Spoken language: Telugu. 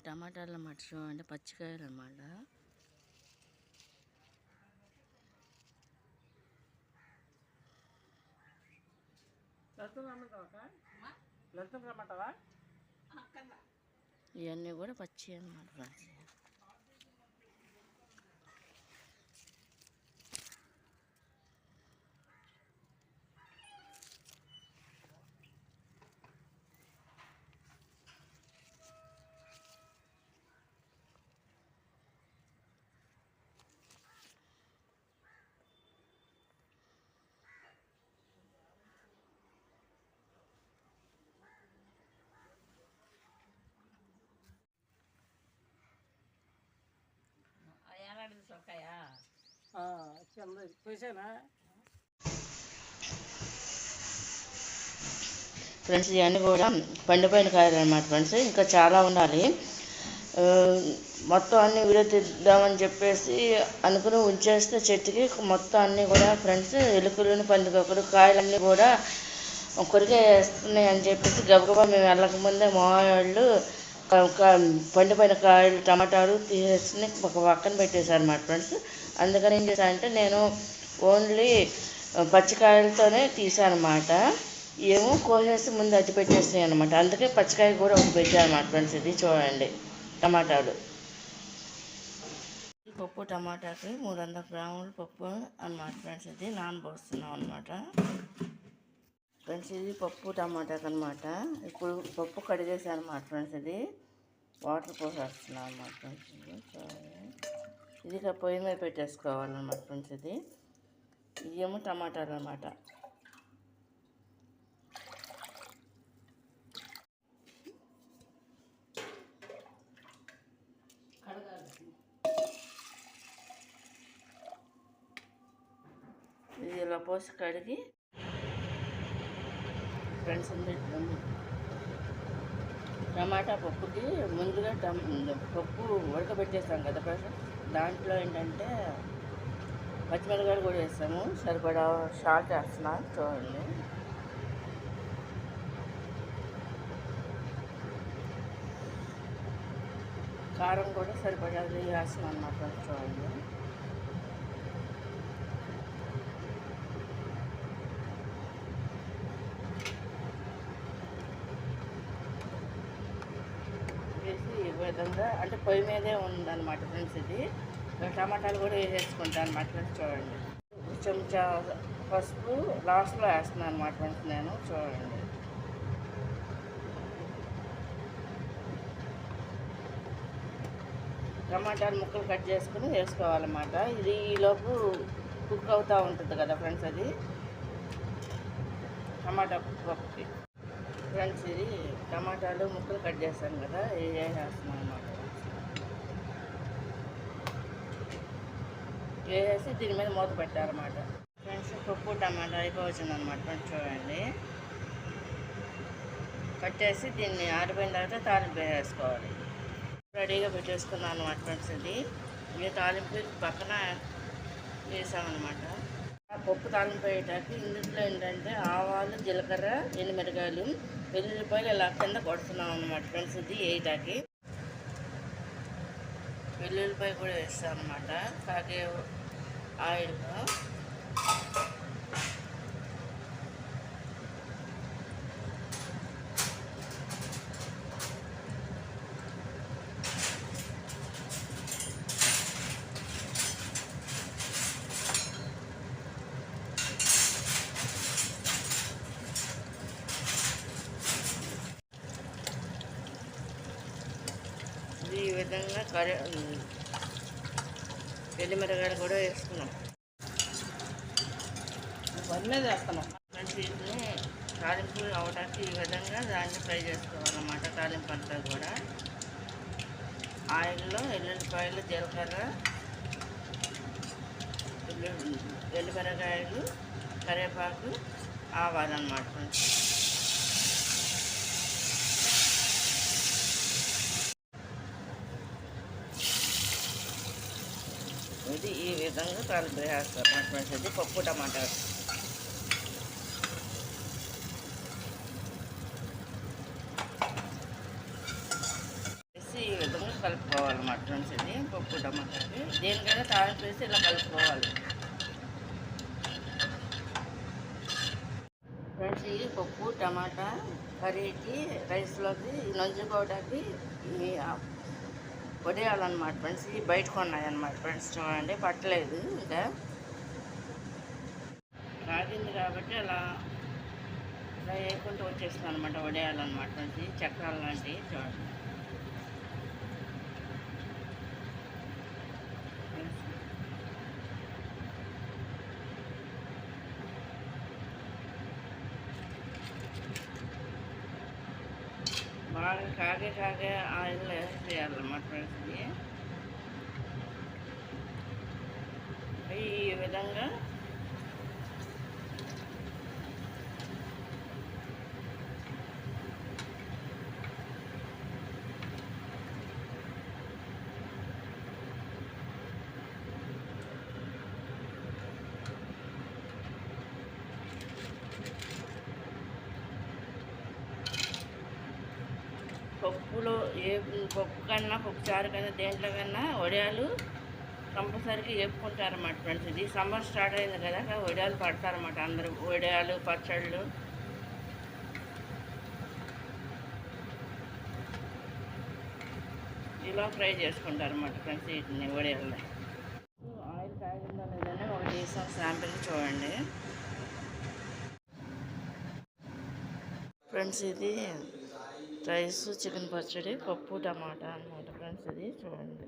టమాటాలు అన్నమాట. చూడండి, పచ్చికాయలు అన్నమాట. ఇవన్నీ కూడా పచ్చి అన్నమాట ఫ్రెండ్స్. ఫ్రెండ్స్, ఇవన్నీ కూడా పండిపోయిన కాయలు అన్నమాట ఫ్రెండ్స్. ఇంకా చాలా ఉండాలి. మొత్తం అన్ని వీడియో తీద్దామని చెప్పేసి అనుకుని ఉంచేస్తే చెట్టుకి మొత్తం అన్నీ కూడా ఫ్రెండ్స్ ఎలుకలు పందికొక్కలు కాయలన్నీ కూడా కొరికేస్తున్నాయి అని చెప్పేసి గబగబా మేము వెళ్ళకముందే మా వాళ్ళు పండిపోయిన కాయలు టమాటాలు తీసేసి ఒక పక్కన పెట్టేశారు అన్నమాట ఫ్రెండ్స్. అందుకని ఏం చేశానంటే నేను ఓన్లీ పచ్చికాయలతోనే తీసాను అన్నమాట. ఏమో కోసేసి ముందు అట్టి పెట్టేసాయి అనమాట. అందుకే పచ్చికాయ కూడా ఒకటి పెట్టాను అన్నమాట ఫ్రెండ్స్. ఇది చూడండి, టమాటాలు. పప్పు టమాటాకి 300 గ్రాములు పప్పు అన్నమాట ఫ్రెండ్స్. ఇది నానబోస్తున్నాం అనమాట ఫ్రెండ్స్. ఇది పప్పు టమాటాకి అనమాట. ఇప్పుడు పప్పు కడిగేసాను అనమాట ఫ్రెండ్స్. ఇది వాటర్ పోసేస్తున్నాం అనమాట ఫ్రెండ్స్. ఇది పొయ్యి మీద పెట్టేసుకోవాలన్నమాట ఫ్రెండ్స్. ఇది ఇవేమో టమాటాలు అన్నమాట. ఇది ఇలా పోసి కడిగి ఫ్రెండ్స్ టమాటా పప్పుకి ముందుగా పప్పు ఉడకబెట్టేస్తాం కదా ఫ్రెండ్స్. దాంట్లో ఏంటంటే పచ్చిమిరపకాయలు కూడా వేస్తాము. సరిపడా సాల్ట్ వేస్తున్నాను చూడండి. కారం కూడా సరిపడా వేస్తున్నాను అన్నమాట చూడండి. విధంగా అంటే పొయ్యి మీదే ఉందన్నమాట ఫ్రెండ్స్. ఇది టమాటాలు కూడా వేసేసుకుంటాను అన్నమాట ఫ్రెండ్స్. చూడండి, చెంచా పసుపు లాస్ట్లో వేస్తున్నాను అన్నమాట ఫ్రెండ్స్ నేను. చూడండి, టమాటాలు ముక్కలు కట్ చేసుకుని వేసుకోవాలన్నమాట. ఇది ఈలోపు కుక్ అవుతూ ఉంటుంది కదా ఫ్రెండ్స్. అది టమాటా పప్పుకి ఫ్రెండ్స్. ఇది టమాటాలు ముక్కలు కట్ చేస్తాను కదా, ఇది వేసేస్తున్నాను అన్నమాట. వేసేసి దీని మీద మూత పెట్టాలన్నమాట ఫ్రెండ్స్. పప్పు టమాటా అయిపోవచ్చింది అనమాట ఫ్రెండ్స్. చూడండి, కట్ చేసి దీన్ని ఆరిపోయిన తర్వాత తాలింపు వేసేసుకోవాలి. రెడీగా పెట్టేసుకున్నాను అనమాట ఫ్రెండ్స్. ఇది తాలింపు పక్కన వేసామన్నమాట. పప్పు తాలింపు వేయటానికి ఇందులో ఏంటంటే ఆవాలు, జీలకర్ర, ఎండుమిరకాయలు, వెల్లుల్లిపాయలు ఇలా కింద కొడుతున్నాం అన్నమాట ఫ్రెండ్స్. ఇది వేయటానికి వెల్లుల్లిపాయ కూడా వేస్తాం అన్నమాట కాగే ఆయిల్లో. ఈ విధంగా ఎండుమిరకాయలు కూడా వేసుకున్నాం. ఇవన్నీ వేస్తున్నాం ఫ్రెండ్స్. వీటిని తాలింపు అవడానికి ఈ విధంగా దాన్ని ఫ్రై చేసుకోవాలన్నమాట. తాలింపు అంతా కూడా ఆయిల్లో ఎల్లుల్లిపాయలు, జీలకర్ర, ఎండుమిరకాయలు, కరివేపాకు, ఆవాలన్నమాట ఫ్రెండ్స్. ఇది ఈ విధంగా తాలింపు వేస్తారు ఫ్రెండ్స్. ఇది పప్పు టమాటా. వేసి ఈ విధంగా కలుపుకోవాలన్నమాట ఫ్రెండ్స్. ఇది పప్పు టమాటాకి దేనికైనా తాలింపు వేసి ఇలా కలుపుకోవాలి ఫ్రెండ్స్. ఇది పప్పు టమాటా కర్రీకి రైస్లోకి నంజుకోవడానికి వడియాలన్నమాట ఫ్రెండ్స్. ఇవి బయట కొన్నాయన్నమాట ఫ్రెండ్స్. చూడండి పట్టలేదు, ఇంకా కాగింది కాబట్టి అలా వేయకుండా వచ్చేస్తుంది అనమాట. వడియాలన్నమాట ఫ్రెండ్స్. ఇది చక్రాలు లాంటివి చూడండి. బాగా కాగే ఆయిల్లో వేయాలన్నమాట ఫ్రెండ్స్. ఈ విధంగా పప్పులో పప్పు కన్నా పప్పుచారు కన్నా దేంట్లో కన్నా వడియాలు కంపల్సరీగా వేపుకుంటారన్నమాట ఫ్రెండ్స్. ఇది సమ్మర్ స్టార్ట్ అయింది కదా, వడియాలు పడతారన్నమాట అందరూ. వడియాలు పచ్చళ్ళు ఇలా ఫ్రై చేసుకుంటారన్నమాట ఫ్రెండ్స్. వీటిని వడియాలని ఆయిల్ కాగిందా లేదని ఒకటి వేసాం శాంపిల్ చూడండి ఫ్రెండ్స్. ఇది రైస్ చికెన్ పచ్చడి పప్పు టమాటా అన్నమాట ఫ్రెండ్స్. ఇది చూడండి.